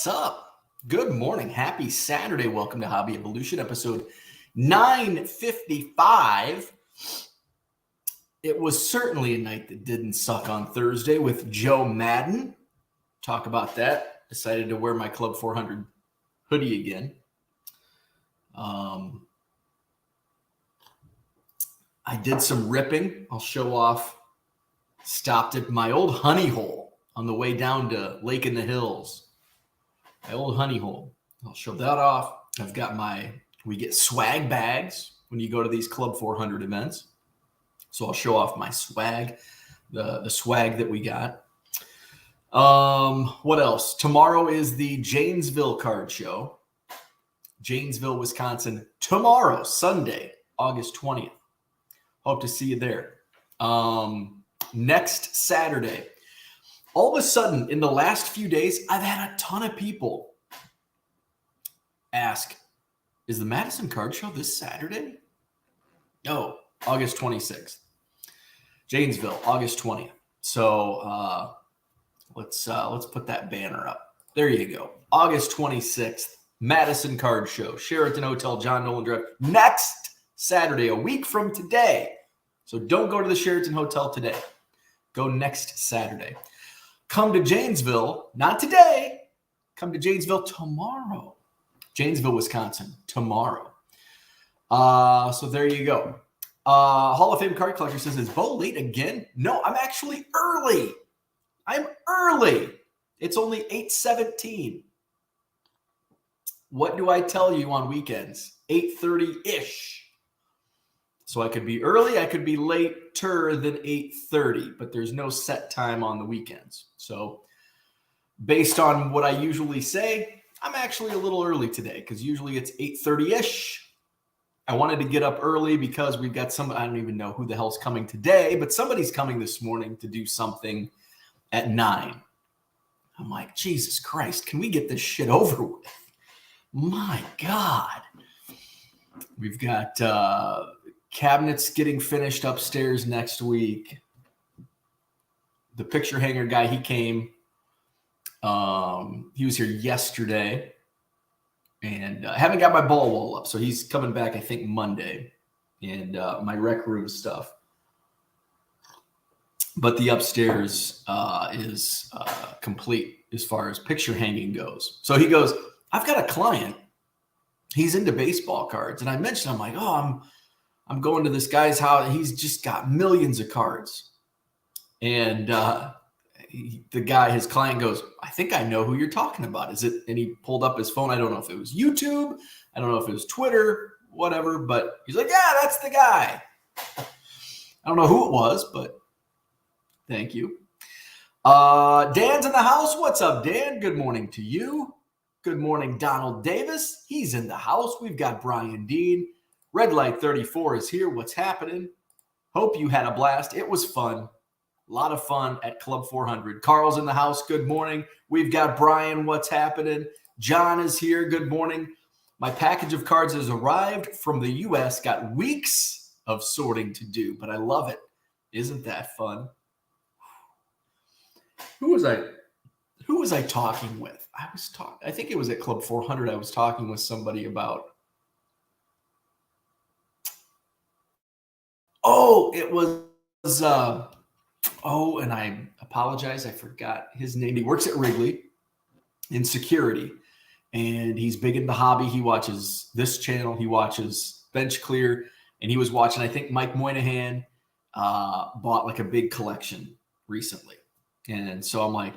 What's up? Good morning. Happy Saturday. Welcome to Hobby Evolution, episode 955. It was certainly a night that didn't suck on Thursday with Joe Maddon. Talk about that. Decided to wear my Club 400 hoodie again. I did some ripping. I'll show off. Stopped at my old honey hole on the way down to Lake in the Hills. My old honey hole. I'll show that off. I've got we get swag bags when you go to these Club 400 events. So I'll show off my swag, the swag that we got. What else? Tomorrow is the Janesville card show. Janesville, Wisconsin. Tomorrow, Sunday, August 20th. Hope to see you there. Next Saturday. All of a sudden, in the last few days, I've had a ton of people ask, is the Madison Card Show this Saturday? No, August 26th. Janesville, August 20th. So let's put that banner up. There you go. August 26th, Madison Card Show, Sheraton Hotel, John Nolan Drive. Next Saturday, a week from today. So don't go to the Sheraton Hotel today. Go next Saturday. Come to Janesville, not today. Come to Janesville tomorrow. Janesville, Wisconsin, tomorrow. So there you go. Hall of Fame card collector says, is Bo late again? No, I'm actually early. I'm early. It's only 8:17. What do I tell you on weekends? 8:30-ish. So I could be early, I could be later than 8:30, but there's no set time on the weekends. So based on what I usually say, I'm actually a little early today because usually it's 8:30-ish. I wanted to get up early because we've got I don't even know who the hell's coming today, but somebody's coming this morning to do something at 9. I'm like, Jesus Christ, can we get this shit over with? My God. We've got cabinets getting finished upstairs next week. The picture hanger guy, he came. He was here yesterday. And I haven't got my ball wall up. So he's coming back, I think, Monday. And my rec room stuff. But the upstairs is complete as far as picture hanging goes. So he goes, I've got a client. He's into baseball cards. And I mentioned, I'm like, I'm going to this guy's house. He's just got millions of cards. And the guy, his client goes, I think I know who you're talking about. Is it? And he pulled up his phone. I don't know if it was YouTube. I don't know if it was Twitter, whatever. But he's like, yeah, that's the guy. I don't know who it was, but thank you. Dan's in the house. What's up, Dan? Good morning to you. Good morning, Donald Davis. He's in the house. We've got Brian Dean. Red Light 34 is here. What's happening? Hope you had a blast. It was fun. A lot of fun at Club 400. Carl's in the house. Good morning. We've got Brian. What's happening? John is here. Good morning. My package of cards has arrived from the U.S. Got weeks of sorting to do, but I love it. Isn't that fun? Who was I talking with? I think it was at Club 400. I was talking with somebody about. Oh, it was, and I apologize. I forgot his name. He works at Wrigley in security, and he's big into hobby. He watches this channel. He watches Bench Clear, and he was watching, I think Mike Moynihan bought like a big collection recently. And so I'm like,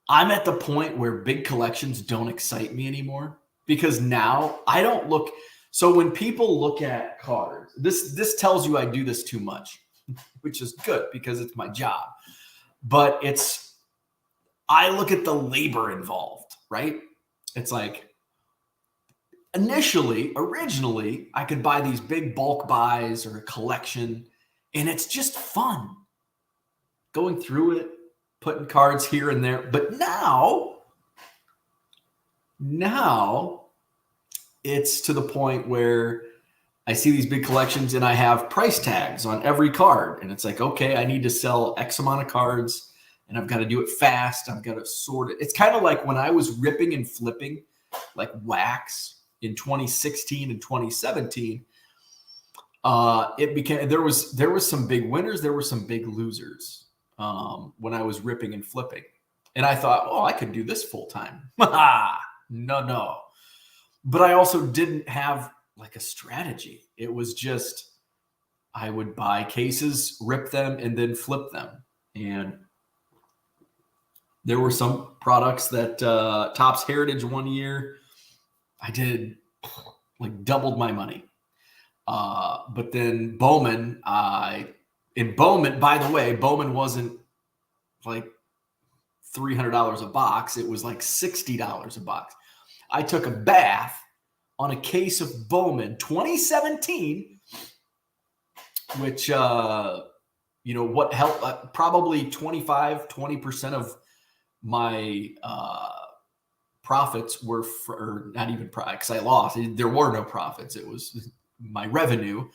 I'm at the point where big collections don't excite me anymore because now I don't look. So when people look at cards, this tells you I do this too much, which is good because it's my job. But I look at the labor involved, right? It's like originally, I could buy these big bulk buys or a collection, and it's just fun going through it, putting cards here and there. But now it's to the point where I see these big collections and I have price tags on every card. And it's like, okay, I need to sell X amount of cards and I've got to do it fast. I've got to sort it. It's kind of like when I was ripping and flipping like wax in 2016 and 2017. It became there was some big winners, there were some big losers when I was ripping and flipping, and I thought, oh, I could do this full time. No, but I also didn't have like a strategy. It was just I would buy cases, rip them, and then flip them. And there were some products that Topps Heritage one year, I did like doubled my money. But then Bowman, by the way, Bowman wasn't like $300 a box. It was like $60 a box. I took a bath on a case of Bowman 2017, which, what helped probably 20% of my profits were or not even because I lost. There were no profits. It was my revenue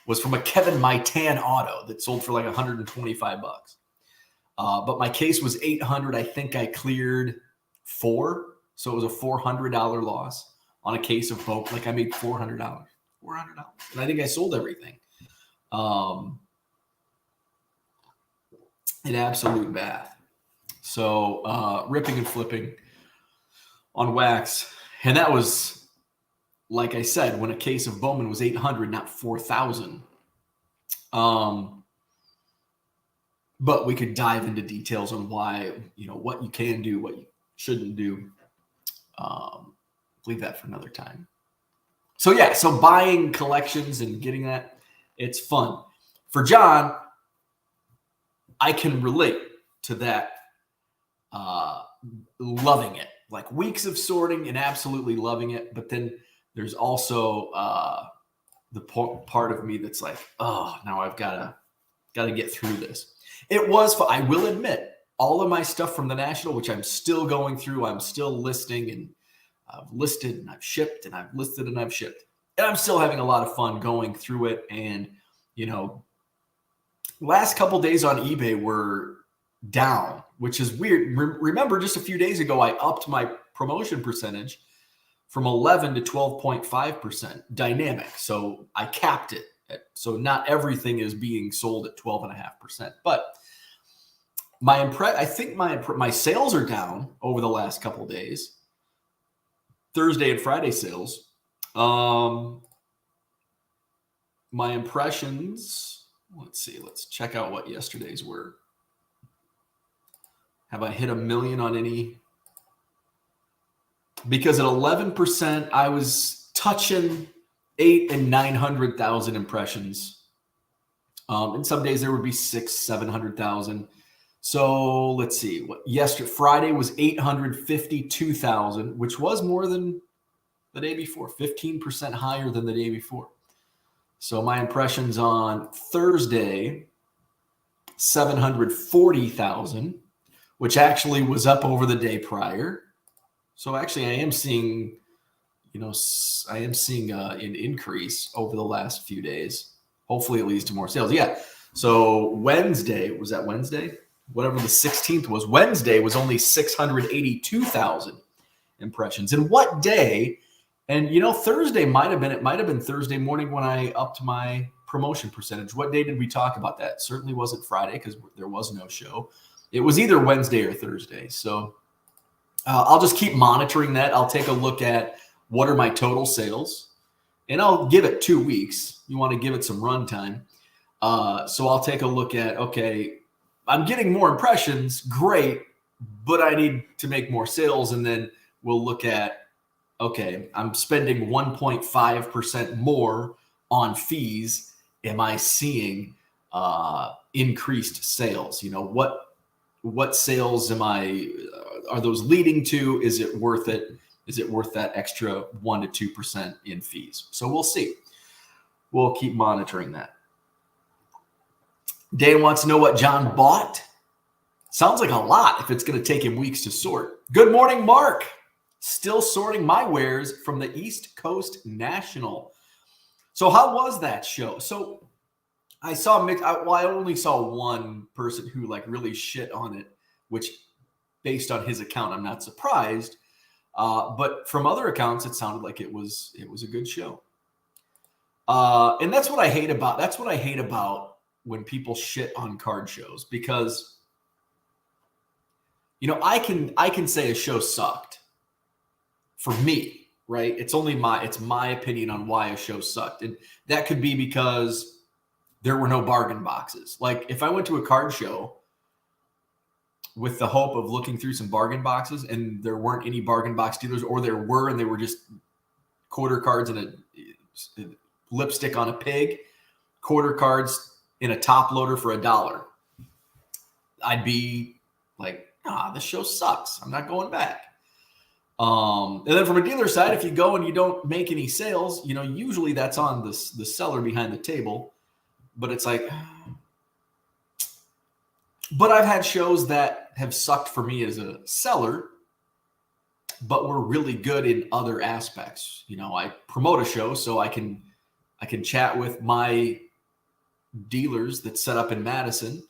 was from a Kevin Maitan auto that sold for like $125. But my case was $800. I think I cleared $4. So it was a $400 loss on a case of both. Like I made $400. And I think I sold everything. An absolute bath. So ripping and flipping on wax. And that was, like I said, when a case of Bowman was $800, not $4,000. But we could dive into details on why, what you can do, what you shouldn't do. Leave that for another time. So buying collections and getting that, it's fun. For John, I can relate to that, loving it. Like weeks of sorting and absolutely loving it. But then there's also the part of me that's like, oh, now I've got to get through this. It was fun. I will admit, all of my stuff from the National, which I'm still going through, I'm still listing, and I've listed and I've shipped and I've listed and I've shipped. And I'm still having a lot of fun going through it. And, last couple days on eBay were down, which is weird. Remember, just a few days ago, I upped my promotion percentage from 11 to 12.5% dynamic. So I capped it. So not everything is being sold at 12.5%. But I think my sales are down over the last couple of days. Thursday and Friday sales. My impressions, let's see. Let's check out what yesterday's were. Have I hit 1 million on any? Because at 11%, I was touching 800,000 and 900,000 impressions. And some days there would be 600,000-700,000. So let's see. Friday was 852,000, which was more than the day before, 15% higher than the day before. So my impressions on Thursday, 740,000, which actually was up over the day prior. So actually, I am seeing an increase over the last few days. Hopefully, it leads to more sales. Yeah. So Wednesday, was that Wednesday? Whatever the 16th was. Wednesday was only 682,000 impressions. And what day? And Thursday might have been Thursday morning when I upped my promotion percentage. What day did we talk about that? Certainly wasn't Friday because there was no show. It was either Wednesday or Thursday. So I'll just keep monitoring that. I'll take a look at what are my total sales, and I'll give it 2 weeks. You want to give it some run time. So I'll take a look at, okay, I'm getting more impressions. Great. But I need to make more sales. And then we'll look at, okay, I'm spending 1.5% more on fees. Am I seeing increased sales? What sales are those leading to? Is it worth it? Is it worth that extra 1% to 2% in fees? So we'll see. We'll keep monitoring that. Dan wants to know what John bought. Sounds like a lot if it's going to take him weeks to sort. Good morning, Mark. Still sorting my wares from the East Coast National. So how was that show? So I saw I only saw one person who really shit on it, which based on his account, I'm not surprised. But from other accounts, it sounded like it was a good show. And that's what I hate about when people shit on card shows, because I can say a show sucked for me, right? It's my opinion on why a show sucked. And that could be because there were no bargain boxes. Like if I went to a card show with the hope of looking through some bargain boxes and there weren't any bargain box dealers, or there were, and they were just quarter cards and a lipstick on a pig, quarter cards in a top loader for $1, I'd be like, this show sucks. I'm not going back. And then from a dealer side, if you go and you don't make any sales, usually that's on the seller behind the table. But it's like, but I've had shows that have sucked for me as a seller, but were really good in other aspects. I promote a show so I can chat with my dealers that set up in Madison.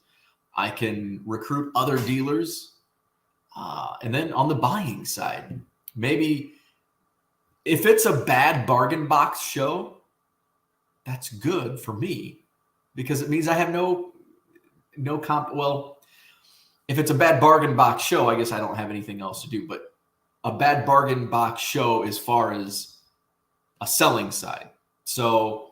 I can recruit other dealers. And then on the buying side, maybe if it's a bad bargain box show, that's good for me, because it means I have no comp. Well, if it's a bad bargain box show, I guess I don't have anything else to do. But a bad bargain box show as far as a selling side. So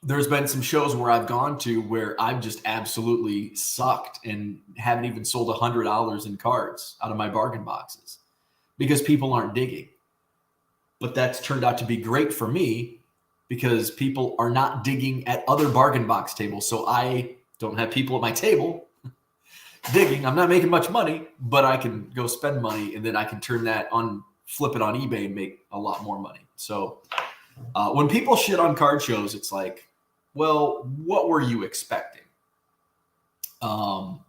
there's been some shows where I've gone to where I've just absolutely sucked and haven't even sold $100 in cards out of my bargain boxes because people aren't digging. But that's turned out to be great for me because people are not digging at other bargain box tables. So I don't have people at my table digging. I'm not making much money, but I can go spend money, and then I can turn that on, flip it on eBay and make a lot more money. So when people shit on card shows, it's like, well, what were you expecting? So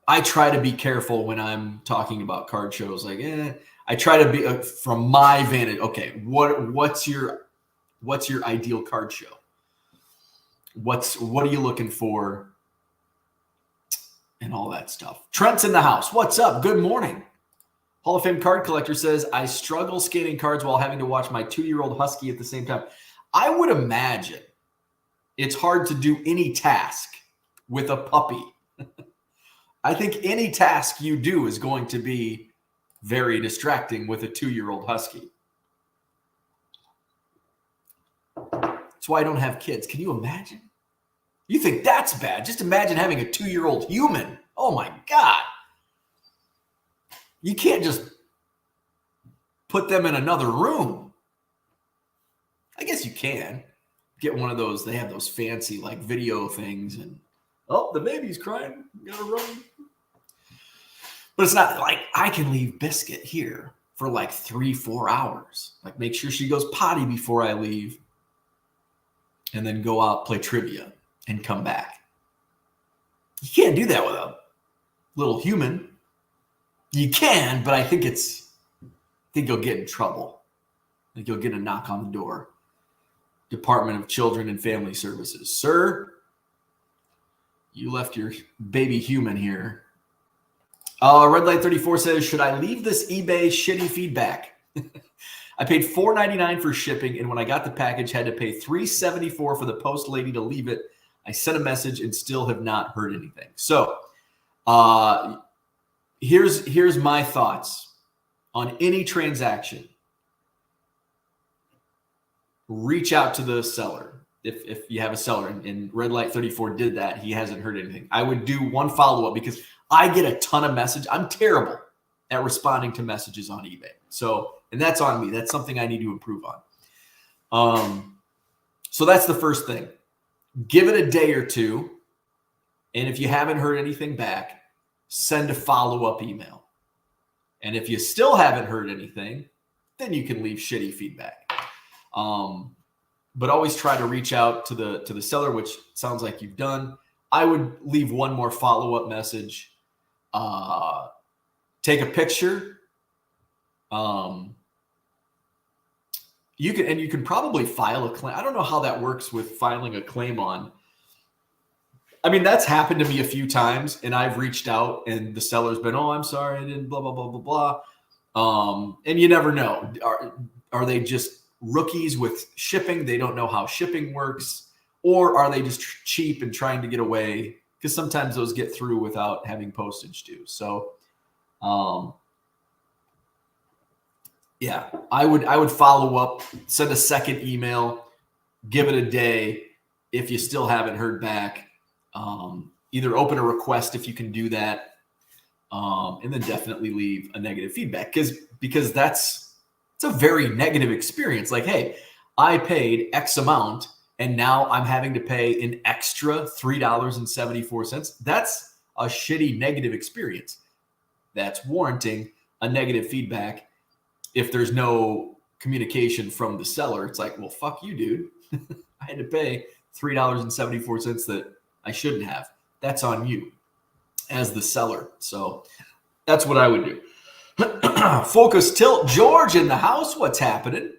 I try to be careful when I'm talking about card shows. Like, I try to be from my vantage. Okay, what's your ideal card show? What are you looking for? And all that stuff. Trent's in the house. What's up? Good morning. Hall of Fame card collector says, I struggle scanning cards while having to watch my 2-year-old husky at the same time. I would imagine it's hard to do any task with a puppy. I think any task you do is going to be very distracting with a 2-year-old husky. That's why I don't have kids. Can you imagine? You think that's bad? Just imagine having a 2-year-old human. Oh my God. You can't just put them in another room. I guess you can get one of those. They have those fancy like video things, and the baby's crying. You gotta run. But it's not like I can leave Biscuit here for like 3-4 hours. Like make sure she goes potty before I leave, and then go out, play trivia, and come back. You can't do that with a little human. You can, but I think you'll get in trouble. I think you'll get a knock on the door. Department of Children and Family Services. Sir, you left your baby human here. Red Light 34 says, should I leave this eBay shitty feedback? I paid $4.99 for shipping, and when I got the package, had to pay $3.74 for the post lady to leave it. I sent a message and still have not heard anything. So here's my thoughts on any transaction. Reach out to the seller. If you have a seller, and Red Light 34 did that, he hasn't heard anything. I would do one follow-up because I get a ton of messages. I'm terrible at responding to messages on eBay. So, and that's on me. That's something I need to improve on. So that's the first thing. Give it a day or two. And if you haven't heard anything back, send a follow-up email. And if you still haven't heard anything, then you can leave shitty feedback. But always try to reach out to the seller, which sounds like you've done. I would leave one more follow-up message. Take a picture. You can probably file a claim. I don't know how that works with filing a claim on I mean, that's happened to me a few times, and I've reached out, and the seller's been, "Oh, I'm sorry, I didn't blah blah blah blah blah." And you never know. Are they just rookies with shipping? They don't know how shipping works, or are they just cheap and trying to get away? Because sometimes those get through without having postage due. So, yeah, I would follow up, send a second email, give it a day. If you still haven't heard back, either open a request if you can do that, and then definitely leave a negative feedback because it's a very negative experience. Like, hey, I paid X amount and now I'm having to pay an extra $3.74. That's a shitty negative experience. That's warranting a negative feedback. If there's no communication from the seller, it's like, well, fuck you, dude. I had to pay $3.74 that I shouldn't have. That's on you as the seller. So that's what I would do. Focus Tilt George in the house. What's happening?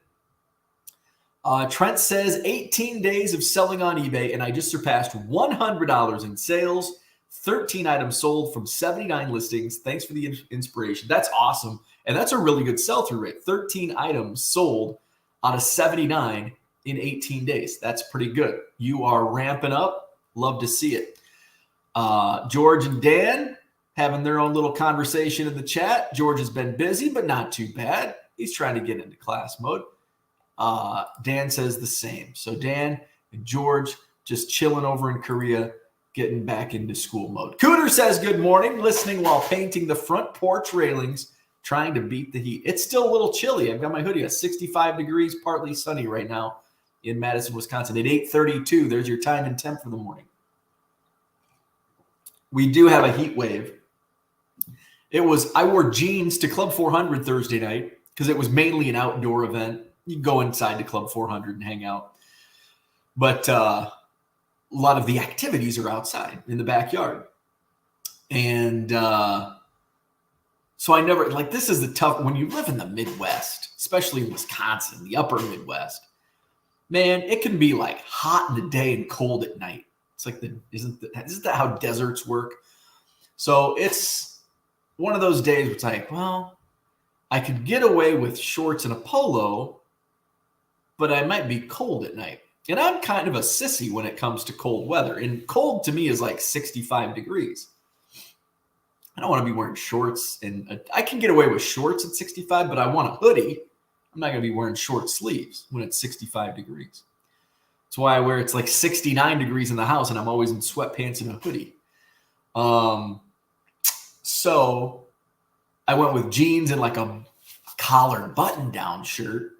Trent says 18 days of selling on eBay, and I just surpassed $100 in sales. 13 items sold from 79 listings. Thanks for the inspiration. That's awesome. And that's a really good sell-through rate. 13 items sold out of 79 in 18 days. That's pretty good. You are ramping up. Love to see it. George and Dan having their own little conversation in the chat. George has been busy, but not too bad. He's trying to get into class mode. Dan says the same. So Dan and George just chilling over in Korea, getting back into school mode. Coomer says good morning, listening while painting the front porch railings, trying to beat the heat. It's still a little chilly. I've got my hoodie at 65 degrees, partly sunny right now in Madison, Wisconsin. At 8:32, there's your time and temp for the morning. We do have a heat wave. I wore jeans to Club 400 Thursday night because it was mainly an outdoor event. You go inside to Club 400 and hang out. But a lot of the activities are outside in the backyard. And so I never, like, this is the tough, when you live in the Midwest, especially in Wisconsin, the upper Midwest, man, it can be like hot in the day and cold at night. It's like, isn't that how deserts work? So it's one of those days where it's like, well, I could get away with shorts and a polo, but I might be cold at night. And I'm kind of a sissy when it comes to cold weather. And cold to me is like 65 degrees. I don't want to be wearing shorts. And I can get away with shorts at 65, but I want a hoodie. I'm not going to be wearing short sleeves when it's 65 degrees. That's why it's like 69 degrees in the house and I'm always in sweatpants and a hoodie. So I went with jeans and like a collared button-down shirt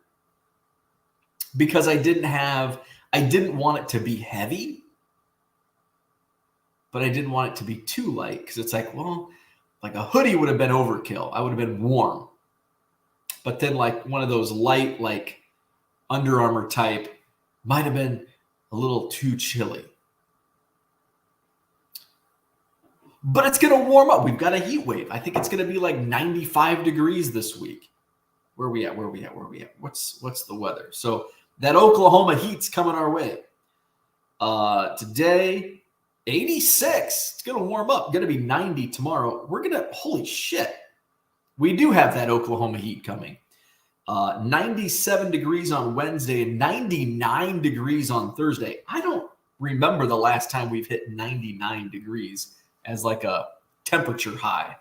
because I didn't want it to be heavy, but I didn't want it to be too light because it's like, well, like a hoodie would have been overkill. I would have been warm. But then like one of those light, like Under Armour type might have been a little too chilly. But it's going to warm up. We've got a heat wave. I think it's going to be like 95 degrees this week. Where are we at? What's the weather? So that Oklahoma heat's coming our way. Today, 86. It's going to warm up. Going to be 90 tomorrow. Holy shit. We do have that Oklahoma heat coming. 97 degrees on Wednesday and 99 degrees on Thursday. I don't remember the last time we've hit 99 degrees as like a temperature high.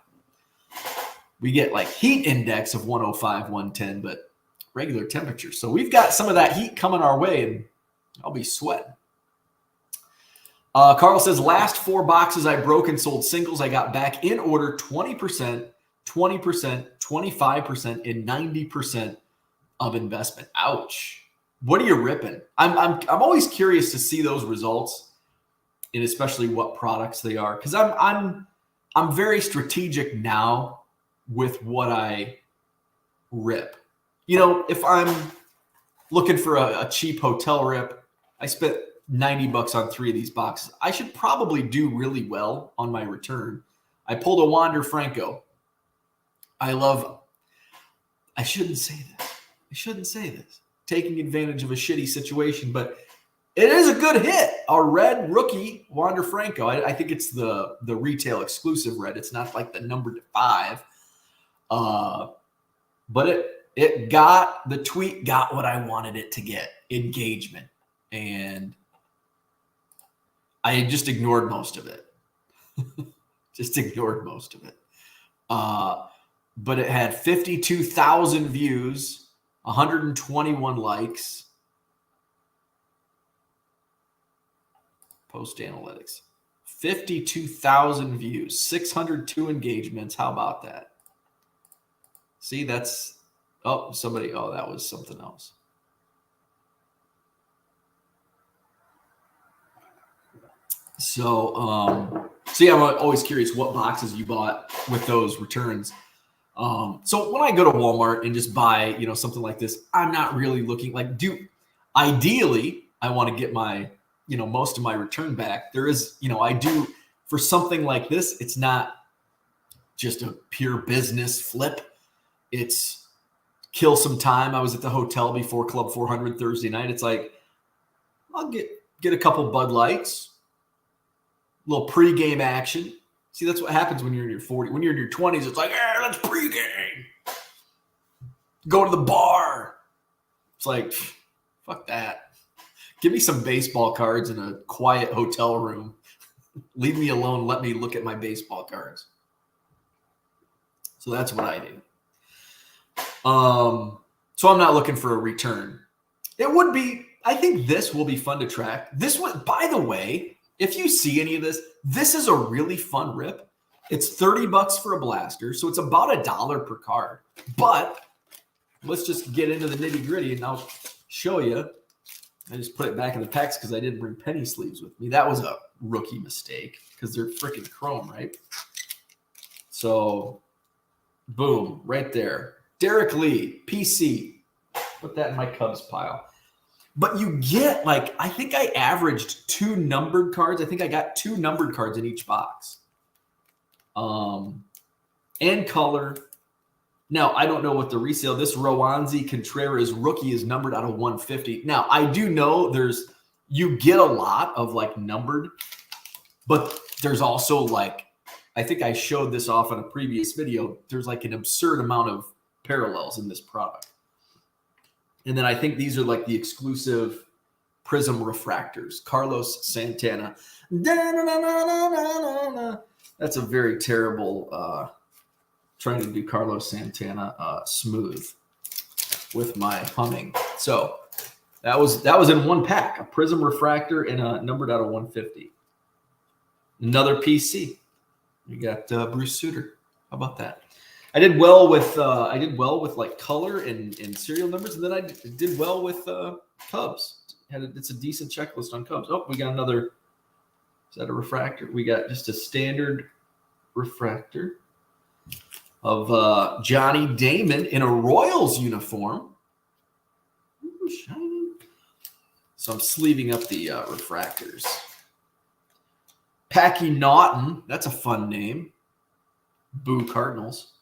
We get like heat index of 105, 110, but regular temperature. So we've got some of that heat coming our way and I'll be sweating. Carl says, last 4 boxes I broke and sold singles. I got back in order 20%, 20%, 25%, and 90% of investment. Ouch. What are you ripping? I'm always curious to see those results and especially what products they are. Because I'm very strategic now with what I rip. You know, if I'm looking for a cheap hotel rip, I spent $90 on 3 of these boxes. I should probably do really well on my return. I pulled a Wander Franco. I shouldn't say this. Taking advantage of a shitty situation, but It is a good hit. A red rookie, Wander Franco. I think it's the retail exclusive red. It's not like the number 5. But it got, the tweet got what I wanted it to get, engagement. And I just ignored most of it. Just ignored most of it. But it had 52,000 views, 121 likes. Post analytics, 52,000 views, 602 engagements. How about that? See, that's, oh, somebody, oh, that was something else. So, see, I'm always curious what boxes you bought with those returns. So when I go to Walmart and just buy, something like this, I'm not really looking like, ideally, I want to get my, most of my return back. There is, I do, for something like this, it's not just a pure business flip. It's kill some time. I was at the hotel before Club 400 Thursday night. It's like, I'll get a couple Bud Lights, a little pregame action. See, that's what happens when you're in your 40s. When you're in your 20s, it's like, let's pregame. Go to the bar. It's like, fuck that. Give me some baseball cards in a quiet hotel room. Leave me alone. Let me look at my baseball cards. So that's what I do. So I'm not looking for a return. It would be, I think this will be fun to track. This one, by the way, if you see any of this, this is a really fun rip. It's $30 for a blaster, so it's about $1 per card. But let's just get into the nitty gritty and I'll show you. I just put it back in the packs because I didn't bring penny sleeves with me. That was a rookie mistake because they're freaking chrome, right? So, boom, right there. Derek Lee, PC. Put that in my Cubs pile. But you get, like, I think I averaged 2 numbered cards. I think I got 2 numbered cards in each box. And color. Now, I don't know what the resale, this Rowanzi Contreras rookie is numbered out of 150. Now, I do know you get a lot of like numbered, but there's also like, I think I showed this off in a previous video. There's like an absurd amount of parallels in this product. And then I think these are like the exclusive Prism refractors. Carlos Santana. That's a very terrible, trying to do Carlos Santana smooth with my humming. So that was in one pack, a Prism refractor and a numbered out of 150. Another PC. We got Bruce Sutter. How about that? I did well with like color and serial numbers, and then I did well with Cubs. It's a decent checklist on Cubs. Oh, we got another. Is that a refractor? We got just a standard refractor of Johnny Damon in a Royals uniform. Ooh, shiny. So I'm sleeving up the refractors. Packy Naughton, that's a fun name. Boo Cardinals.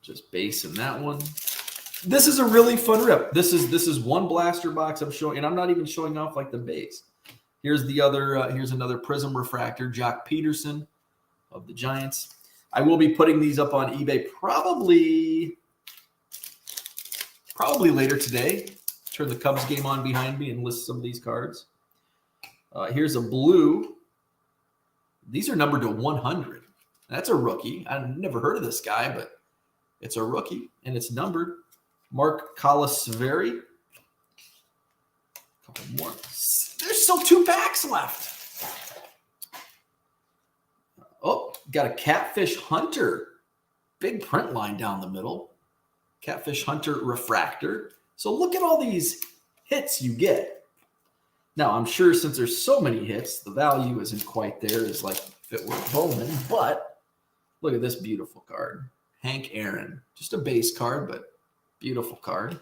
Just basing that one. This is a really fun rip. This is one blaster box I'm showing, and I'm not even showing off like the base. Here's the other. Here's another Prism refractor, Jock Peterson of the Giants. I will be putting these up on eBay probably later today. Turn the Cubs game on behind me and list some of these cards. Here's a blue. These are numbered to 100. That's a rookie. I've never heard of this guy, but it's a rookie, and it's numbered. Mark Collisveri. A couple more. There's still 2 packs left. Oh, got a Catfish Hunter. Big print line down the middle. Catfish Hunter refractor. So look at all these hits you get. Now, I'm sure since there's so many hits, the value isn't quite there as like if it were Bowman, but look at this beautiful card. Hank Aaron. Just a base card, but beautiful card.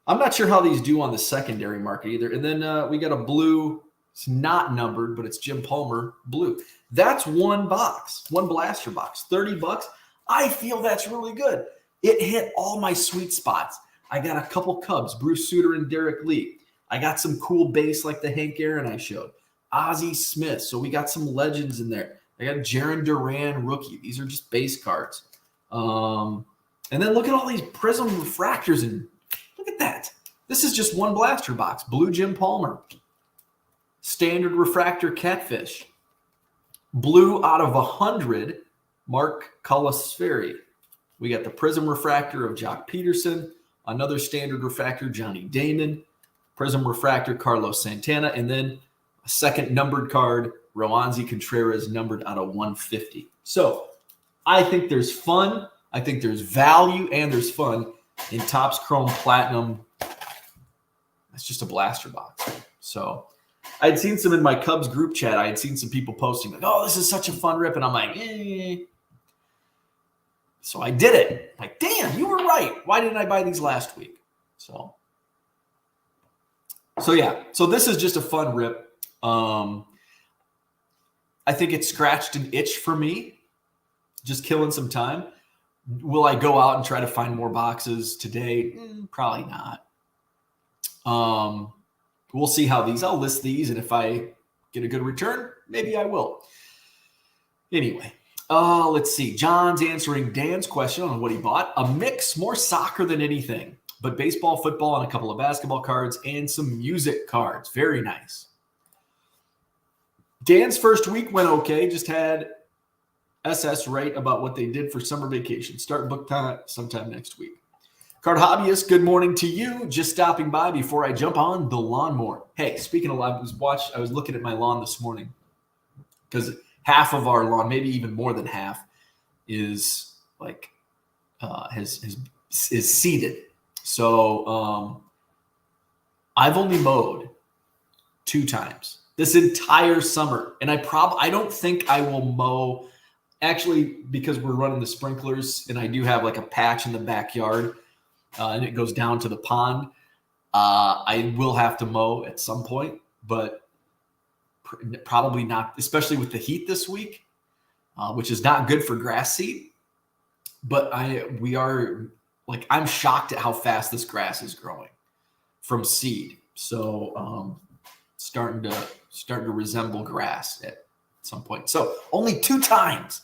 I'm not sure how these do on the secondary market either. And then we got a blue. It's not numbered, but it's Jim Palmer blue. That's one box, one blaster box, $30. I feel that's really good. It hit all my sweet spots. I got a couple Cubs, Bruce Sutter and Derek Lee. I got some cool base like the Hank Aaron I showed. Ozzie Smith. So we got some legends in there. I got Jaron Duran rookie. These are just base cards. And then look at all these Prism refractors. And look at that. This is just one blaster box. Blue Jim Palmer. Standard refractor Catfish. Blue out of 100, Mark Cullisferi. We got the Prism refractor of Jock Peterson. Another standard refractor, Johnny Damon. Prism refractor, Carlos Santana. And then a second numbered card, Roansy Contreras, numbered out of 150. So I think there's fun. I think there's value and there's fun in Topps Chrome Platinum. That's just a blaster box. So I'd seen some in my Cubs group chat. I had seen some people posting like, oh, this is such a fun rip. And I'm like, eh. So I did it. Like, damn, you were right. Why didn't I buy these last week? So yeah. So this is just a fun rip. I think it scratched an itch for me. Just killing some time. Will I go out and try to find more boxes today? Probably not. We'll see how these. I'll list these, and if I get a good return, maybe I will. Anyway, let's see. John's answering Dan's question on what he bought. A mix, more soccer than anything, but baseball, football, and a couple of basketball cards and some music cards. Very nice. Dan's first week went okay. Just had SS write about what they did for summer vacation. Start book time sometime next week. Card Hobbyist, good morning to you. Just stopping by before I jump on the lawnmower. Hey, speaking of, I was looking at my lawn this morning because half of our lawn, maybe even more than half, is like is seeded. So I've only mowed 2 times this entire summer, and I don't think I will mow. Actually, because we're running the sprinklers, and I do have like a patch in the backyard. And it goes down to the pond. I will have to mow at some point, but probably not, especially with the heat this week, which is not good for grass seed. But I'm shocked at how fast this grass is growing from seed. So starting to resemble grass at some point. So only 2 times.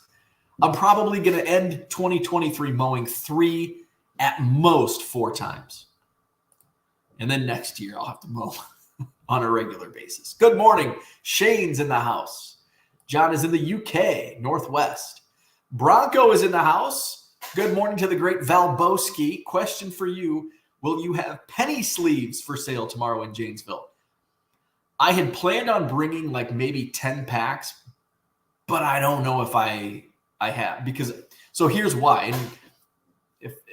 I'm probably going to end 2023 mowing 3, at most 4 times. And then next year I'll have to mow on a regular basis. Good morning. Shane's in the house. John is in the UK, Northwest. Bronco is in the house. Good morning to the great Valboski. Question for you. Will you have penny sleeves for sale tomorrow in Janesville? I had planned on bringing like maybe 10 packs, but I don't know if I have, because so here's why. And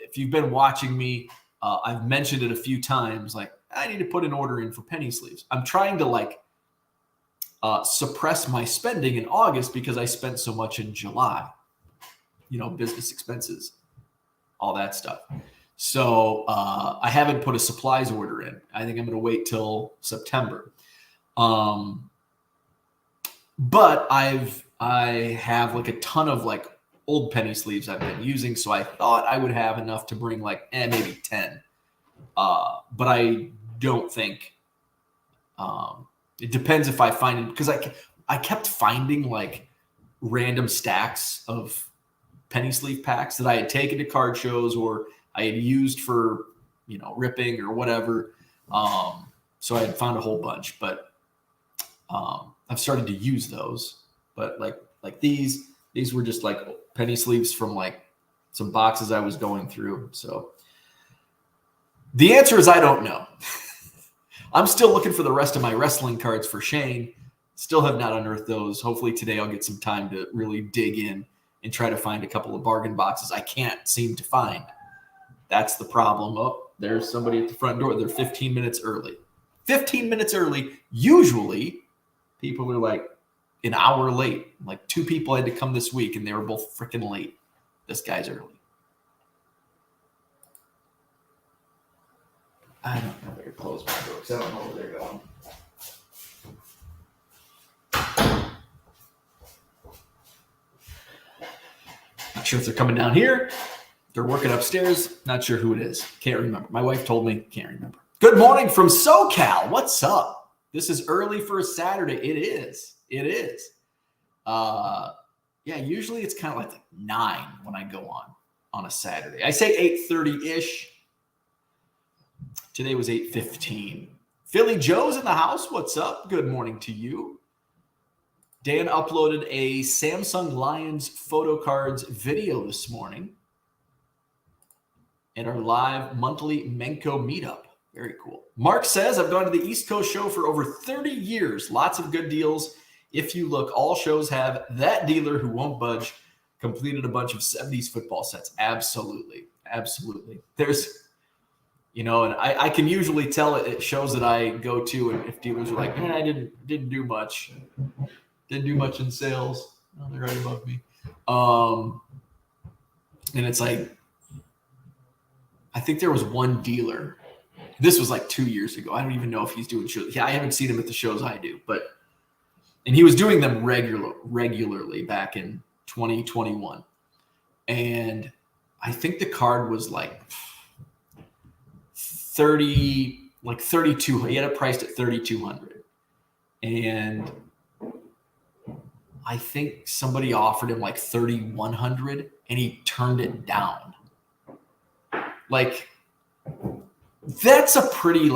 if you've been watching me, I've mentioned it a few times. Like, I need to put an order in for penny sleeves. I'm trying to suppress my spending in August because I spent so much in July. Business expenses, all that stuff. So I haven't put a supplies order in. I think I'm going to wait till September. But I have like a ton of like old penny sleeves I've been using, so I thought I would have enough to bring like maybe 10. But I don't think it depends if I find it, because I kept finding like random stacks of penny sleeve packs that I had taken to card shows or I had used for ripping or whatever. So I had found a whole bunch, but I've started to use those. But like these were just like penny sleeves from like some boxes I was going through. So the answer is I don't know. I'm still looking for the rest of my wrestling cards for Shane. Still have not unearthed those. Hopefully today I'll get some time to really dig in and try to find a couple of bargain boxes I can't seem to find. That's the problem. Oh, there's somebody at the front door. They're 15 minutes early. 15 minutes early. Usually people are like an hour late. Like 2 people had to come this week and they were both freaking late. This guy's early. I don't know. I better close my door because I don't know where they're going. Not sure if they're coming down here. They're working upstairs. Not sure who it is. Can't remember. My wife told me. Can't remember. Good morning from SoCal. What's up? This is early for a Saturday. It is. It is. Yeah, usually it's kind of like 9 when I go on a Saturday. I say 8:30-ish. Today was 8:15. Philly Joe's in the house. What's up? Good morning to you. Dan uploaded a Samsung Lions photo cards video this morning at our live monthly Menko meetup. Very cool. Mark says, I've gone to the East Coast show for over 30 years. Lots of good deals. If you look, all shows have that dealer who won't budge completed a bunch of 70s football sets. Absolutely. Absolutely. There's, and I can usually tell it at shows that I go to, and if dealers are like, I didn't do much. Didn't do much in sales. Oh, they're right above me. And it's like, I think there was one dealer. This was like 2 years ago. I don't even know if he's doing shows. Yeah, I haven't seen him at the shows I do, and he was doing them regularly back in 2021. And I think the card was like 32. He had it priced at 3,200. And I think somebody offered him like 3,100 and he turned it down. Like, that's a pretty,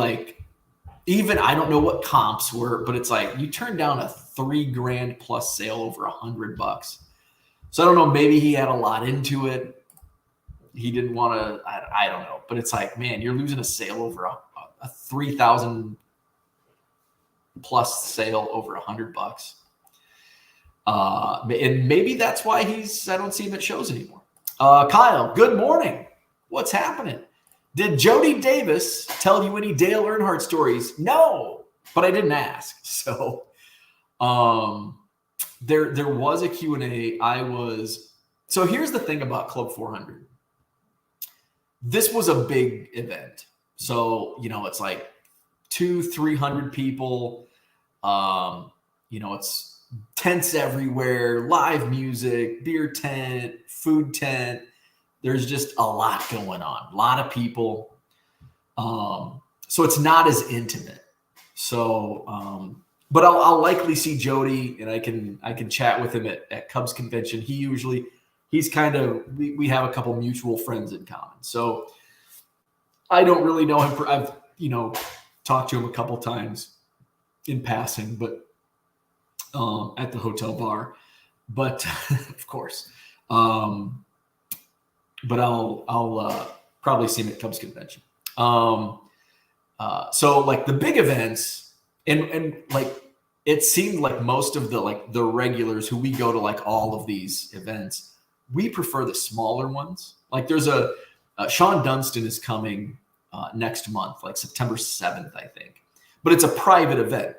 even I don't know what comps were, but it's like you turned down a $3,000 plus sale over $100. So I don't know, maybe he had a lot into it. He didn't want to, I don't know, but it's like, man, you're losing a sale over a 3,000 plus sale over $100. And maybe that's why I don't see him at shows anymore. Kyle, good morning. What's happening? Did Jody Davis tell you any Dale Earnhardt stories? No, but I didn't ask. So there was a Q&A. So here's the thing about Club 400. This was a big event. So, it's like 200-300 people. It's tents everywhere, live music, beer tent, food tent. There's just a lot going on, a lot of people. So it's not as intimate. So, but I'll likely see Jody, and I can chat with him at Cubs convention. He's kind of, we have a couple mutual friends in common. So I don't really know him. I've, talked to him a couple times in passing, but at the hotel bar, but of course, but I'll probably see him at Cubs convention. So like the big events and like, it seemed like most of the regulars who we go to like all of these events, we prefer the smaller ones. Like there's Sean Dunston is coming next month, like September 7th, I think, but it's a private event.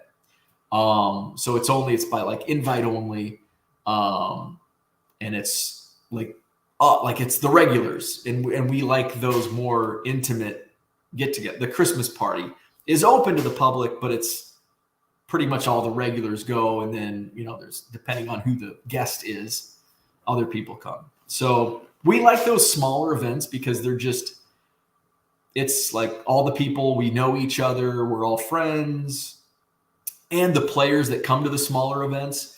So it's by like invite only. And it's like it's the regulars, and we like those more intimate get together. The Christmas party is open to the public, but it's pretty much all the regulars go. And then, there's, depending on who the guest is, other people come. So we like those smaller events because it's like all the people, we know each other, we're all friends. And the players that come to the smaller events,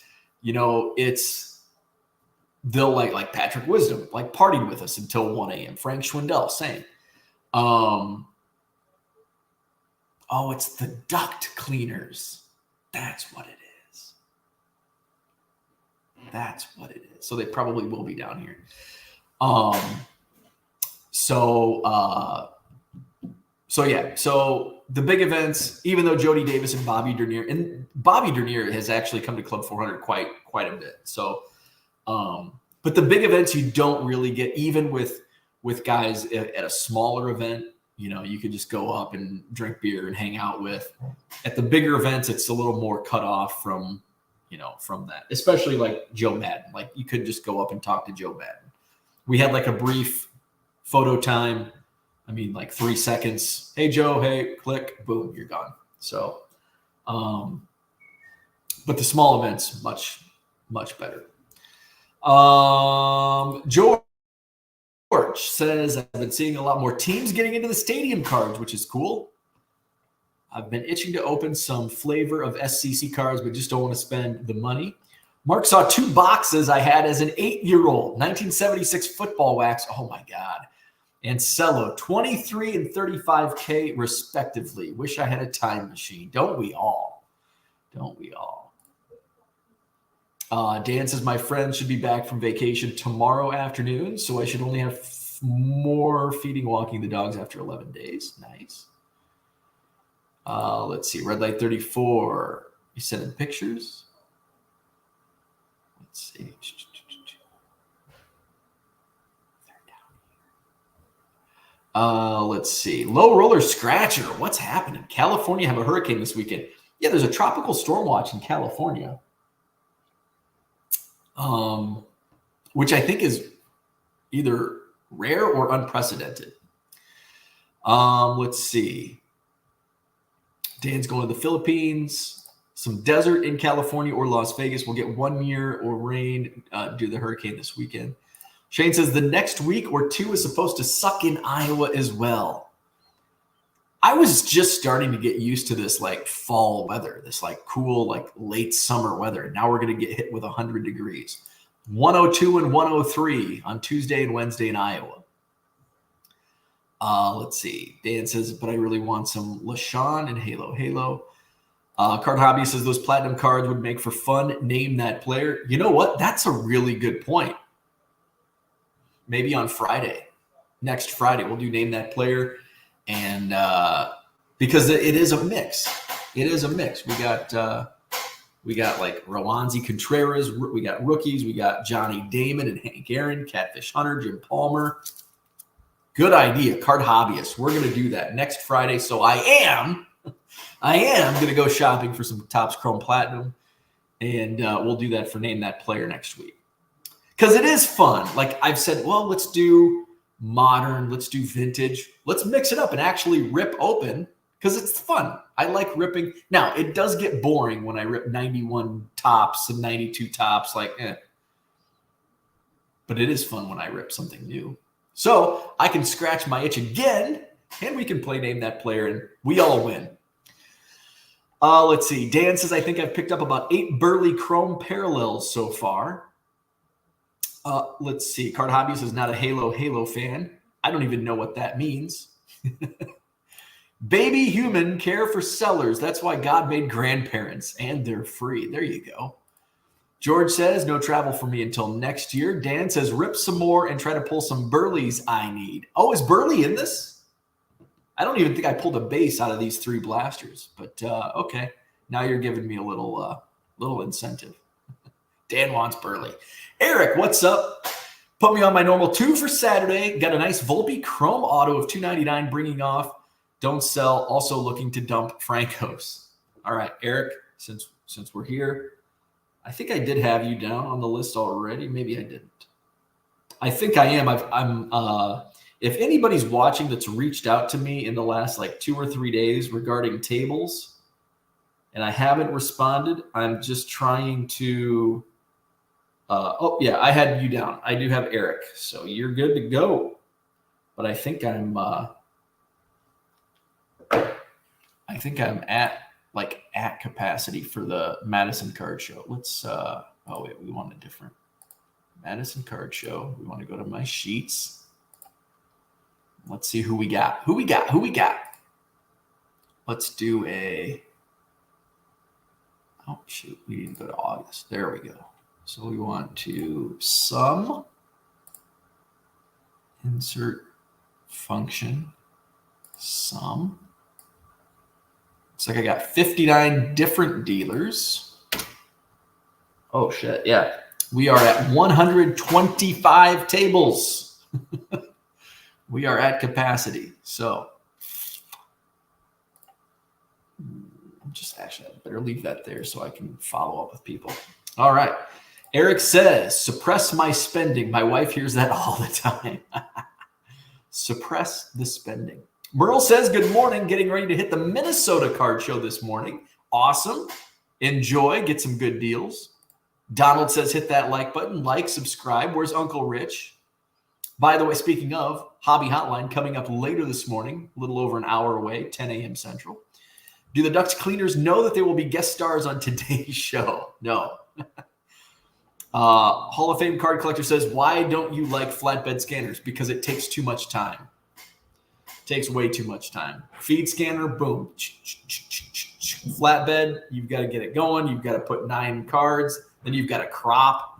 they'll like Patrick Wisdom, like partied with us until 1 a.m. Frank Schwindel, same. It's the duct cleaners. That's what it is. So they probably will be down here. So yeah. So the big events, even though Jody Davis and Bobby Dernier has actually come to Club 400 quite a bit. So, but the big events you don't really get, even with guys at a smaller event. You could just go up and drink beer and hang out with. At the bigger events, it's a little more cut off from that, especially like Joe Maddon. Like you could just go up and talk to Joe Maddon. We had like a brief photo time. I mean, like 3 seconds. Hey, Joe. Hey, click, boom, you're gone. So, but the small events, much, much better. George says, I've been seeing a lot more teams getting into the stadium cards, which is cool. I've been itching to open some flavor of SCC cards, but just don't want to spend the money. Mark saw 2 boxes I had as an 8-year-old, 1976 football wax. Oh my God. And Cello, 23 and 35K respectively. Wish I had a time machine. Don't we all? Don't we all? Dan says, my friend should be back from vacation tomorrow afternoon, so I should only have more feeding, walking the dogs after 11 days. Nice. Let's see. Red Light 34. You sending pictures? Let's see. Let's see. Low roller scratcher. What's happening? California have a hurricane this weekend. Yeah, there's a tropical storm watch in California. Which I think is either rare or unprecedented. Let's see. Dan's going to the Philippines, some desert in California or Las Vegas. We'll get 1 year or rain due to the hurricane this weekend. Shane says the next week or 2 is supposed to suck in Iowa as well. I was just starting to get used to this like fall weather, this like cool, like late summer weather. Now we're going to get hit with 100 degrees. 102 and 103 on Tuesday and Wednesday in Iowa. Let's see. Dan says, but I really want some LaShawn and Halo. Card Hobby says those platinum cards would make for fun. Name that player. You know what? That's a really good point. Maybe on Friday, next Friday, we'll do Name That Player. And because it is a mix. It is a mix. We got like Rowanzi Contreras. We got rookies. We got Johnny Damon and Hank Aaron, Catfish Hunter, Jim Palmer. Good idea. Card Hobbyists. We're going to do that next Friday. So I am going to go shopping for some Topps Chrome Platinum. And we'll do that for Name That Player next week. Because it is fun. Like I've said, well, let's do modern. Let's do vintage. Let's mix it up and actually rip open because it's fun. I like ripping. Now, it does get boring when I rip 91 tops and 92 tops. But it is fun when I rip something new. So I can scratch my itch again, and we can play Name That Player, and we all win. Let's see. Dan says, I think I've picked up about 8 Burley Chrome parallels so far. Let's see. Card Hobbies is not a Halo fan. I don't even know what that means. Baby human care for sellers. That's why God made grandparents, and they're free. There you go. George says, no travel for me until next year. Dan says, rip some more and try to pull some Burleys I need. Oh, is Burley in this? I don't even think I pulled a base out of these 3 blasters. But, okay. Now you're giving me a little incentive. Dan wants Burley. Eric, what's up? Put me on my normal 2 for Saturday. Got a nice Volpe Chrome Auto of $299 bringing off. Don't sell. Also looking to dump Francos. All right, Eric, since we're here, I think I did have you down on the list already. Maybe I didn't. I think I am. If anybody's watching that's reached out to me in the last like 2 or 3 days regarding tables and I haven't responded, I'm just trying to I had you down. I do have Eric. So you're good to go. But I think I'm at capacity for the Madison card show. Let's we want a different Madison card show. We want to go to my sheets. Let's see who we got. Let's do oh shoot, we didn't go to August. There we go. So we want to insert function sum. It's like I got 59 different dealers. Oh shit, yeah. We are at 125 tables. We are at capacity. So I'm just actually, I better leave that there so I can follow up with people. All right. Eric says, suppress my spending. My wife hears that all the time. Suppress the spending. Merle says, good morning. Getting ready to hit the Minnesota card show this morning. Awesome. Enjoy. Get some good deals. Donald says, hit that like button. Like, subscribe. Where's Uncle Rich? By the way, speaking of, Hobby Hotline coming up later this morning, a little over an hour away, 10 a.m. Central. Do the Ducks cleaners know that they will be guest stars on today's show? No. Hall of Fame card collector says, why don't you like flatbed scanners? Because it takes too much time. Takes way too much time. Feed scanner, boom. Flatbed, you've got to get it going. You've got to put 9 cards. Then you've got to crop.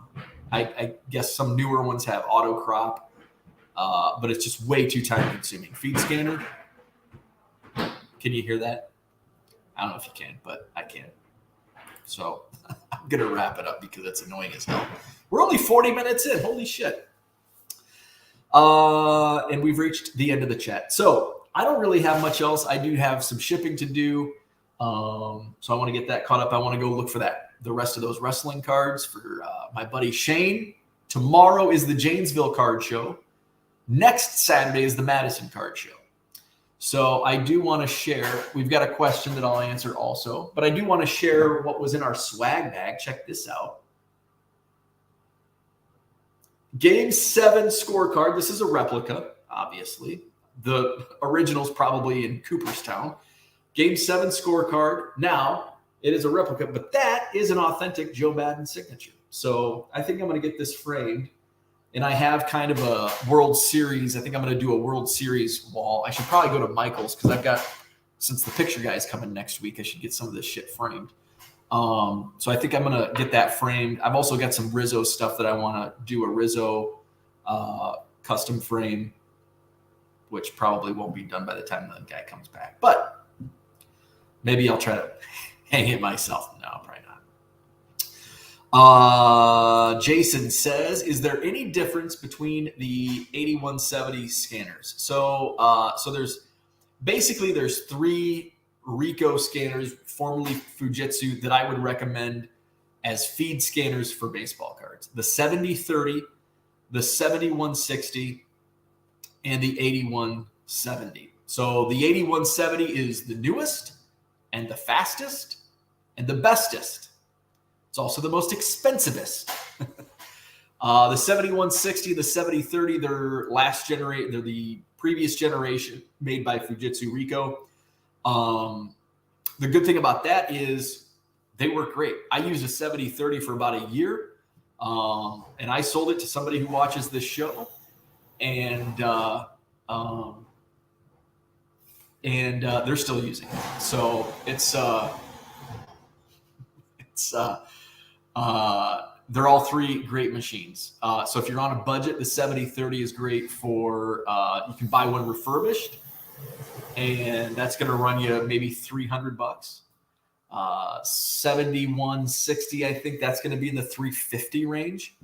I guess some newer ones have auto crop. But it's just way too time consuming. Feed scanner. Can you hear that? I don't know if you can, but I can. So I'm going to wrap it up because it's annoying as hell. We're only 40 minutes in. Holy shit. And we've reached the end of the chat. So I don't really have much else. I do have some shipping to do. So I want to get that caught up. I want to go look for the rest of those wrestling cards for my buddy Shane. Tomorrow is the Janesville card show. Next Saturday is the Madison card show. So I do want to share. We've got a question that I'll answer also. But I do want to share what was in our swag bag. Check this out. Game 7 scorecard. This is a replica, obviously. The original's probably in Cooperstown. Game 7 scorecard. Now, it is a replica, but that is an authentic Joe Maddon signature. So I think I'm going to get this framed. And I have kind of a World Series. I think I'm going to do a World Series wall. I should probably go to Michael's because I've got, since the picture guy's coming next week, I should get some of this shit framed. So I think I'm going to get that framed. I've also got some Rizzo stuff that I want to do a Rizzo custom frame, which probably won't be done by the time the guy comes back. But maybe I'll try to hang it myself. No, probably not. Jason says, is there any difference between the 8170 scanners? So there's 3 Ricoh scanners, formerly Fujitsu, that I would recommend as feed scanners for baseball cards. The 7030, the 7160, and the 8170. So the 8170 is the newest and the fastest and the bestest. It's also the most expensivest. The 7160, the 7030, they're the previous generation made by Fujitsu Ricoh. The good thing about that is they work great. I used a 7030 for about a year, and I sold it to somebody who watches this show, and they're still using it. So they're all 3 great machines. So if you're on a budget, the 7030 is great for, you can buy one refurbished, and that's going to run you maybe $300. 7160, I think that's going to be in the $350 range.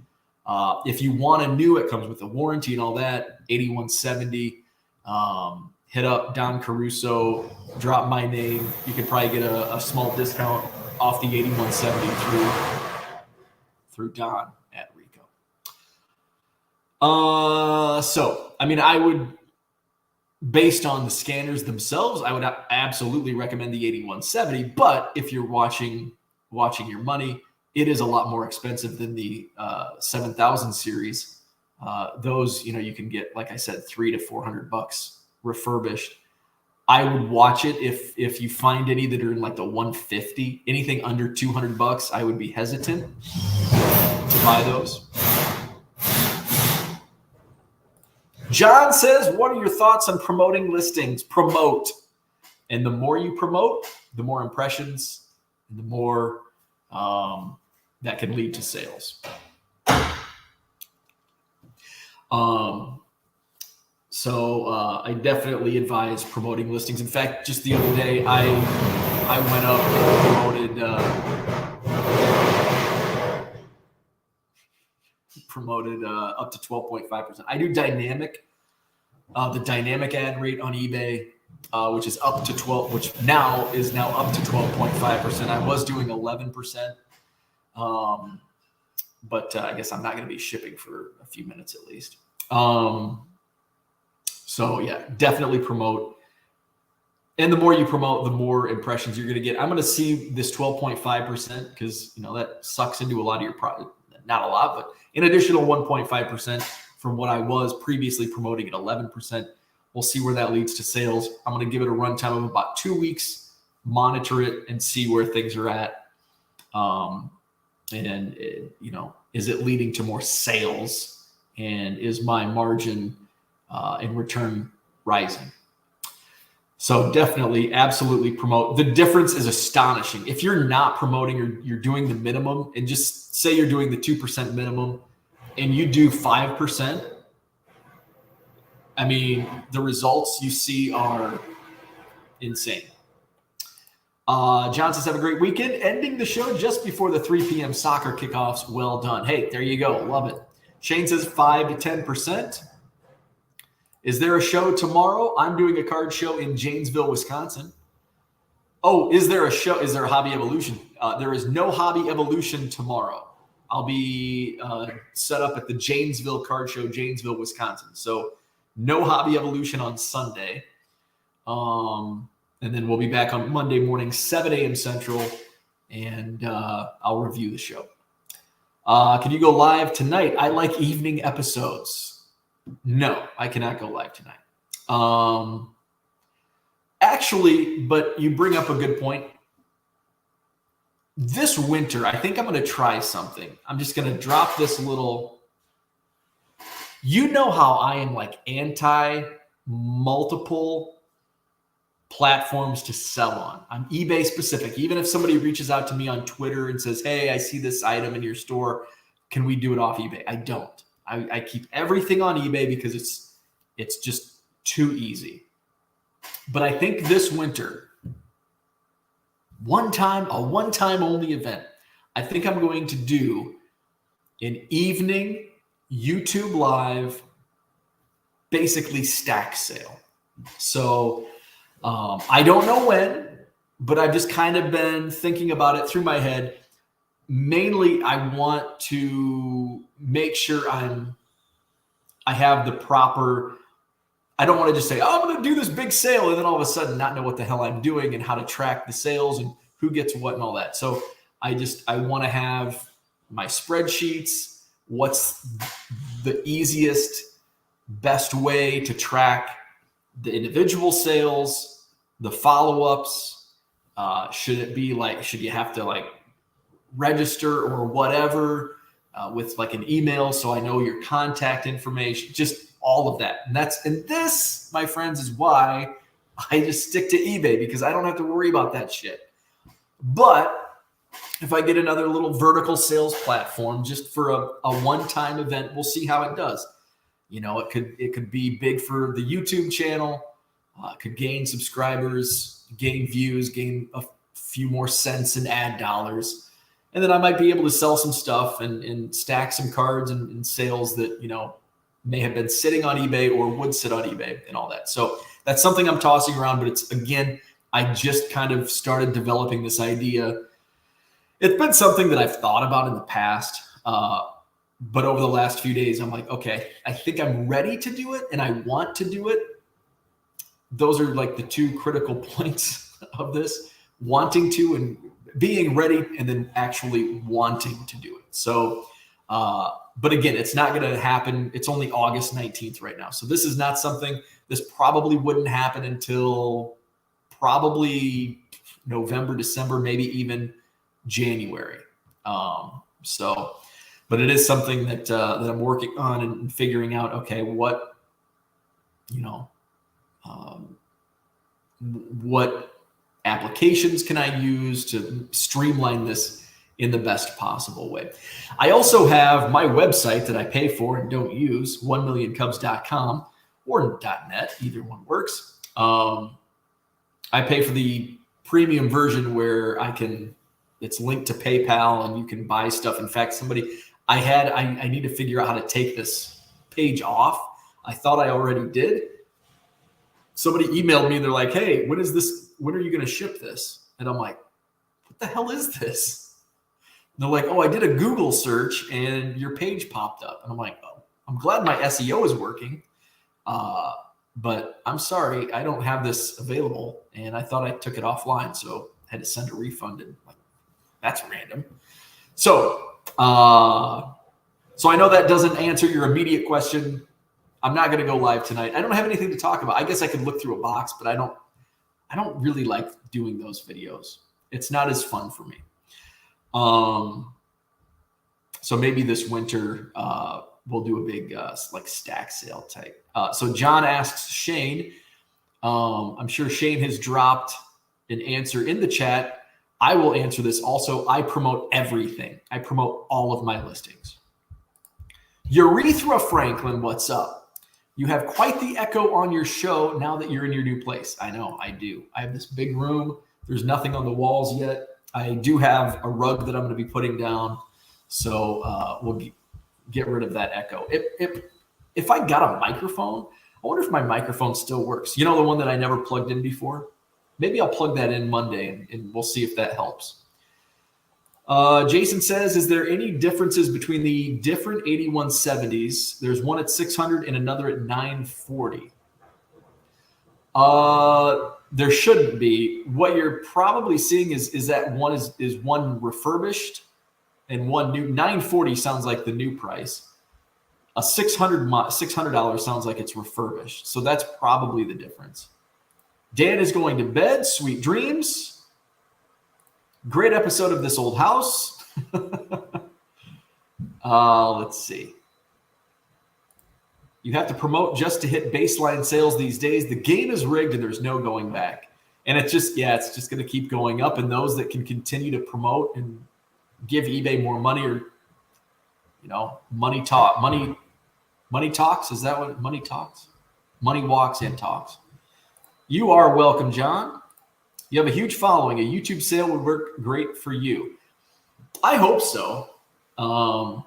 If you want a new, it comes with a warranty and all that. 8170, hit up Don Caruso, drop my name. You could probably get a small discount off the 8170 through Don at Ricoh. So, I mean, I would, based on the scanners themselves, I would absolutely recommend the 8170. But if you're watching your money, it is a lot more expensive than the 7000 series. Those, you can get, like I said, $300 to $400 refurbished. I would watch it if you find any that are in like the 150, anything under $200, I would be hesitant to buy those. John says, what are your thoughts on promoting listings? Promote. And the more you promote, the more impressions, and the more that can lead to sales. So I definitely advise promoting listings. In fact, just the other day, I went up and promoted up to 12.5%. I do dynamic, the dynamic ad rate on eBay, which is up to 12, which now is up to 12.5%. I was doing 11%, but I guess I'm not going to be shipping for a few minutes at least. So yeah, definitely promote. And the more you promote, the more impressions you're going to get. I'm going to see this 12.5% because, that sucks into a lot of your product. Not a lot, but an additional 1.5% from what I was previously promoting at 11%. We'll see where that leads to sales. I'm going to give it a runtime of about 2 weeks monitor it and see where things are at. Is it leading to more sales, and is my margin in return rising? So definitely, absolutely promote. The difference is astonishing. If you're not promoting, or you're doing the minimum, and just say you're doing the 2% minimum and you do 5%, I mean, the results you see are insane. John says, have a great weekend. Ending the show just before the 3 p.m. soccer kickoffs. Well done. Hey, there you go. Love it. Shane says 5 to 10%. Is there a show tomorrow? I'm doing a card show in Janesville, Wisconsin. Oh, is there a show? Is there a Hobby Evolution? There is no Hobby Evolution tomorrow. I'll be set up at the Janesville Card Show, Janesville, Wisconsin. So no Hobby Evolution on Sunday. And then we'll be back on Monday morning, 7 a.m. Central, and I'll review the show. Can you go live tonight? I like evening episodes. No, I cannot go live tonight. Actually, but you bring up a good point. This winter, I think I'm going to try something. I'm just going to drop this little. You know how I am like anti multiple platforms to sell on. I'm eBay specific. Even if somebody reaches out to me on Twitter and says, hey, I see this item in your store, can we do it off eBay? I don't. I keep everything on eBay because it's just too easy. But I think this winter, a one-time only event, I think I'm going to do an evening YouTube live, basically stack sale. So I don't know when, but I've just kind of been thinking about it through my head. Mainly, I want to make sure I have the proper. I don't want to just say, oh, I'm going to do this big sale, and then all of a sudden not know what the hell I'm doing and how to track the sales and who gets what and all that. So I want to have my spreadsheets. What's the easiest, best way to track the individual sales, the follow-ups? Should you have to register or whatever with an email so I know your contact information, just all of that. And this, my friends, is why I just stick to eBay, because I don't have to worry about that shit. But if I get another little vertical sales platform just for a one-time event, we'll see how it does. It could be big for the YouTube channel, could gain subscribers, gain views, gain a few more cents in ad dollars. And then I might be able to sell some stuff and stack some cards and sales that, may have been sitting on eBay or would sit on eBay and all that. So that's something I'm tossing around, but I just kind of started developing this idea. It's been something that I've thought about in the past, but over the last few days, I'm like, okay, I think I'm ready to do it and I want to do it. Those are the two critical points of this: wanting to and being ready, and then actually wanting to do it. So, but again, it's not going to happen. It's only August 19th right now. So this is not something, this probably wouldn't happen until probably November, December, maybe even January. But it is something that I'm working on and figuring out, okay, what applications can I use to streamline this in the best possible way. I also have my website that I pay for and don't use, 1millioncubs.com or .net, either one works. I pay for the premium version where it's linked to PayPal and you can buy stuff. In fact, I need to figure out how to take this page off. I thought I already did. Somebody emailed me and they're like, hey, when are you going to ship this? And I'm like, what the hell is this? And they're like, oh, I did a Google search and your page popped up. And I'm like, oh, I'm glad my SEO is working. But I'm sorry, I don't have this available. And I thought I took it offline, so I had to send a refund. And that's random. So I know that doesn't answer your immediate question. I'm not going to go live tonight. I don't have anything to talk about. I guess I could look through a box, but I don't I don't really like doing those videos. It's not as fun for me. So maybe this winter we'll do a big like stack sale type. So John asks Shane, I'm sure Shane has dropped an answer in the chat. I will answer this. Also, I promote everything. I promote all of my listings. Urethra Franklin, what's up? You have quite the echo on your show now that you're in your new place. I know, I do. I have this big room. There's nothing on the walls yet. I do have a rug that I'm going to be putting down. So we'll get rid of that echo. If I got a microphone, I wonder if my microphone still works. You know, the one that I never plugged in before? Maybe I'll plug that in Monday and we'll see if that helps. Jason says, is there any differences between the different 8170s? There's one at 600 and another at 940. There shouldn't be. What you're probably seeing is that one is one refurbished and one new. 940 sounds like the new price. A $600 sounds like it's refurbished. So that's probably the difference. Dan is going to bed. Sweet dreams. Great episode of This Old House. Let's see. You have to promote just to hit baseline sales these days. The game is rigged and there's no going back. And it's just going to keep going up. And those that can continue to promote and give eBay more money, or, you know, money talks. Is that what money talks? Money walks and talks. You are welcome, John. You have a huge following. A YouTube sale would work great for you. I hope so. I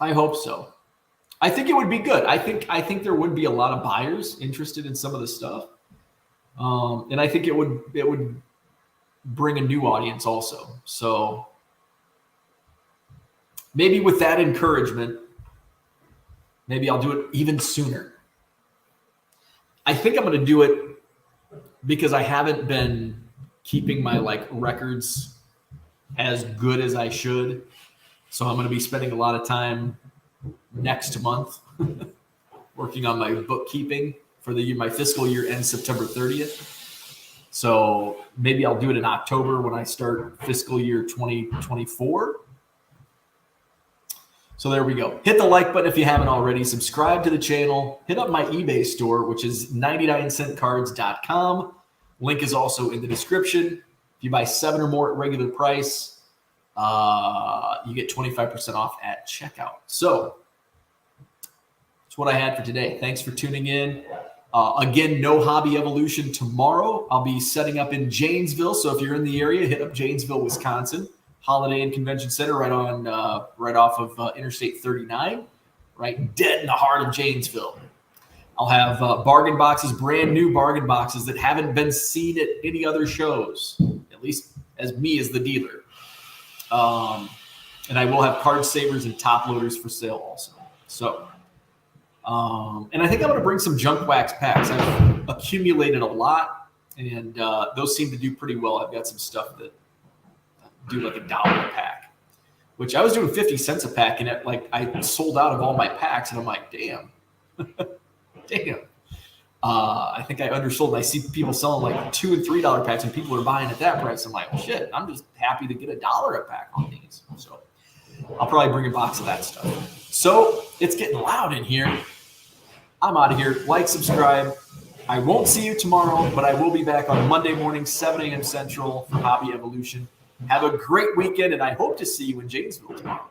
hope so. I think it would be good. I think there would be a lot of buyers interested in some of the stuff. And I think it would bring a new audience also. So maybe with that encouragement, maybe I'll do it even sooner. I think I'm going to do it because I haven't been keeping my records as good as I should. So I'm going to be spending a lot of time next month working on my bookkeeping for my fiscal year ends September 30th. So maybe I'll do it in October when I start fiscal year 2024. So there we go. Hit the like button if you haven't already. Subscribe to the channel. Hit up my eBay store, which is 99centcards.com. Link is also in the description. If you buy 7 or more at regular price, you get 25% off at checkout. So that's what I had for today. Thanks for tuning in. Again, no Hobby Evolution tomorrow. I'll be setting up in Janesville. So if you're in the area, hit up Janesville, Wisconsin. Holiday Inn Convention Center, right off of Interstate 39, right dead in the heart of Janesville. I'll have bargain boxes, brand new bargain boxes that haven't been seen at any other shows, at least as me as the dealer. And I will have card savers and top loaders for sale also. So, and I think I'm going to bring some junk wax packs. I've accumulated a lot, and those seem to do pretty well. I've got some stuff that do like $1 a pack, which I was doing 50 cents a pack, and I sold out of all my packs, and I'm like, damn. I think I undersold, and I see people selling like $2 and $3 packs, and people are buying at that price. I'm like, well, shit, I'm just happy to get $1 a pack on these. So I'll probably bring a box of that stuff. So it's getting loud in here. I'm out of here. Like, subscribe. I won't see you tomorrow, but I will be back on Monday morning, 7 a.m. Central for Hobby Evolution. Have a great weekend, and I hope to see you in Janesville tomorrow.